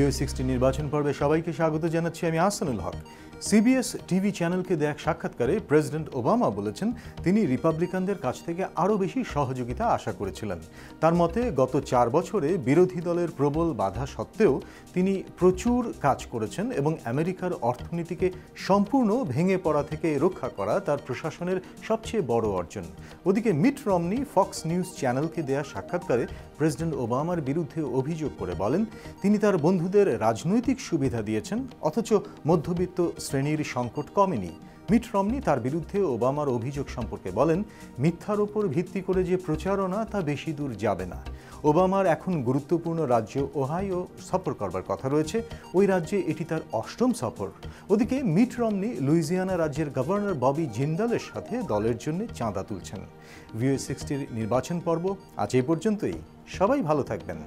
ভিও60 নির্বাচন পর্বে সবাইকে স্বাগত জানাচ্ছি আমি আহসানুল হক। সিবিএস টিভি চ্যানেলকে দেয়া এক সাক্ষাৎকারে প্রেসিডেন্ট ওবামা বলেছেন তিনি রিপাবলিকানদের কাছ থেকে আরও বেশি সহযোগিতা আশা করেছিলেন। তার মতে গত 4 বছরে বিরোধী দলের প্রবল বাধা সত্ত্বেও তিনি প্রচুর কাজ করেছেন এবং আমেরিকার অর্থনীতিকে সম্পূর্ণ ভেঙে পড়া থেকে রক্ষা করা তার প্রশাসনের সবচেয়ে বড় অর্জন। ওদিকে মিট রমনি ফক্স নিউজ চ্যানেলকে দেয়া সাক্ষাৎকারে প্রেসিডেন্ট ওবামার বিরুদ্ধে অভিযোগ করে বলেন তিনি তার বন্ধুদের রাজনৈতিক সুবিধা দিয়েছেন অথচ মধ্যবিত্ত শ্রেণীর সংকট কমেনি। মিট রমনি তার বিরুদ্ধে ওবামার অভিযোগ সম্পর্কে বলেন মিথ্যার ওপর ভিত্তি করে যে প্রচারণা তা বেশি দূর যাবে না। ওবামার এখন গুরুত্বপূর্ণ রাজ্য ওহাইও সফর করবার কথা রয়েছে, ওই রাজ্যে এটি তার 8ম সফর। ওদিকে মিট রমনি লুইজিয়ানা রাজ্যের গভর্নর ববি জিন্দালের সাথে দলের জন্য চাঁদা তুলছেন। ভিও60 নির্বাচন পর্ব আজ এই পর্যন্তই। সবাই ভালো থাকবেন।